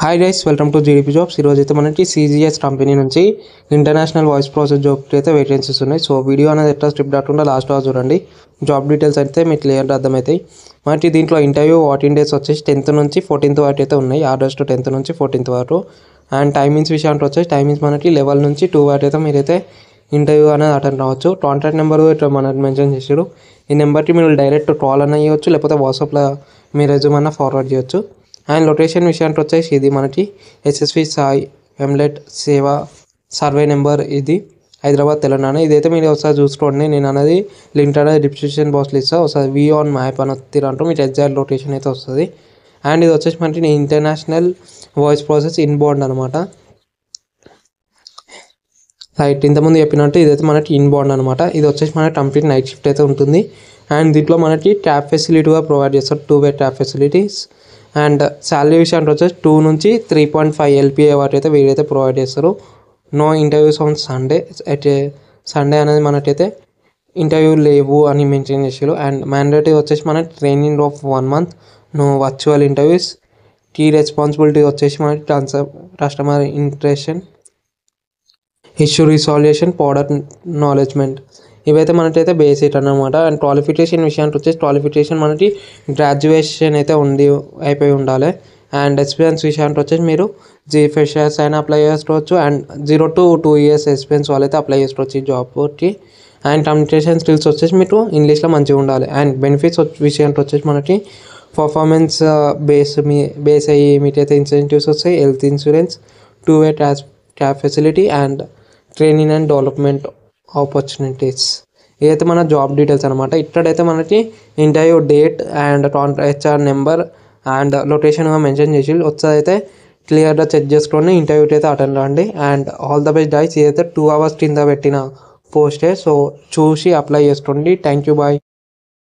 Hi guys, welcome to GDP jobs. ఈరోజు అయితే మనకి CGS కంపెనీ నుంచి ఇంటర్నేషనల్ వాయిస్ ప్రాసెస్ జాబ్కి అయితే వేకెన్సీస్ ఉన్నాయి. సో వీడియో అనేది ఎట్లా స్ట్రిప్ కాకుండా లాస్ట్ వరకు చూడండి. జాబ్ డీటెయిల్స్ అయితే మీకు క్లియర్గా అర్థమవుతాయి. మనకి దీంట్లో ఇంటర్వ్యూ 14 డేస్ వచ్చేసి 10th నుంచి 14th వరకు అయితే ఉన్నాయి. ఆగస్టు 10th నుంచి 14th వరకు. అండ్ టైమింగ్స్ విషయానికి వచ్చేసి టైమింగ్స్ మనకి 11 నుంచి 2 వరకు అయితే మీరైతే ఇంటర్వ్యూ అనేది అటెండ్ అవ్వచ్చు. కాంటాక్ట్ నెంబర్ ఇట్లా మనకి మెన్షన్ చేశారు. ఈ నెంబర్కి మీరు డైరెక్ట్ కాల్ అన్న చేయవచ్చు, లేకపోతే వాట్సాప్లో మీ రెజ్యూమ్ అన్న ఫార్వర్డ్ చేయొచ్చు. అండ్ లొకేషన్ విషయానికి వచ్చేసి ఇది మనకి SSV సాయి ఎంలెట్ సేవా సర్వే నెంబర్, ఇది హైదరాబాద్ తెలంగాణ. ఇదైతే మీరు ఒకసారి చూసుకోండి. నేను అనేది లింక్ అనేది డిస్క్రిప్షన్ బాక్స్లో ఇస్తాను. ఒకసారి వ్యూ ఆన్ మ్యాప్ అని వస్తారంటూ మీకు ఎగ్జాక్ట్ లొకేషన్ అయితే వస్తుంది. అండ్ ఇది వచ్చేసి మనకి ఇంటర్నేషనల్ వాయిస్ ప్రాసెస్ ఇన్బౌండ్ అనమాట. రైట్, ఇంతకుముందు చెప్పినట్టు ఇదైతే మనకి ఇన్బౌండ్ అనమాట. ఇది వచ్చేసి మనకి కంప్లీట్ నైట్ షిఫ్ట్ అయితే ఉంటుంది. అండ్ దీంట్లో మనకి ట్యాబ్ ఫెసిలిటీగా ప్రొవైడ్ చేస్తారు, 2-way tab facilities. And salary విషయానికి వచ్చేసి 2 నుంచి 3.5 LPA వరకు అయితే వీరైతే ప్రొవైడ్ చేస్తారు. No interviews on Sunday. అయితే సండే అనేది మనకైతే ఇంటర్వ్యూ లేవు అని మెన్షన్ చేశారు. అండ్ మ్యాండేటరీ వచ్చేసి మనకి training of 1 month, no virtual interviews. Key responsibility వచ్చేసి మనకి customer interaction, issue resolution, product knowledgement. ఇవైతే మనకైతే బేసిక్ అనమాట. అండ్ క్వాలిఫికేషన్ విషయానికి వచ్చేసి క్వాలిఫికేషన్ మనకి గ్రాడ్యుయేషన్ అయితే అయిపోయి ఉండాలి. అండ్ ఎక్స్పీరియన్స్ విషయానికి వచ్చేసి మీరు ఫ్రెషర్స్ అయినా అప్లై చేసుకోవచ్చు. అండ్ 0 to 2 years ఎక్స్పీరియన్స్ వాళ్ళైతే అప్లై చేసుకోవచ్చు ఈ జాబ్కి. అండ్ కమ్యూనికేషన్ స్కిల్స్ వచ్చేసి మీకు ఇంగ్లీష్లో మంచిగా ఉండాలి. అండ్ బెనిఫిట్స్ విషయానికి వచ్చేసి మనకి పర్ఫార్మెన్స్ బేస్ అయ్యి మీకైతే ఇన్సెంటివ్స్ వస్తాయి, health insurance, 2-way cab facility, and training and development opportunities. ఇదైతే మన జాబ్ డీటెయిల్స్ అనమాట. ఇక్కడైతే మనకి interview date and HR number and లొకేషన్గా మెన్షన్ చేసి ఒకసారి అయితే క్లియర్గా చెక్ చేసుకొని ఇంటర్వ్యూకి అయితే అటెండ్ అవ్వండి. And all the best guys. ఇదైతే 2 hours కింద పెట్టిన పోస్టే, సో చూసి అప్లై చేసుకోండి. Thank you, bye.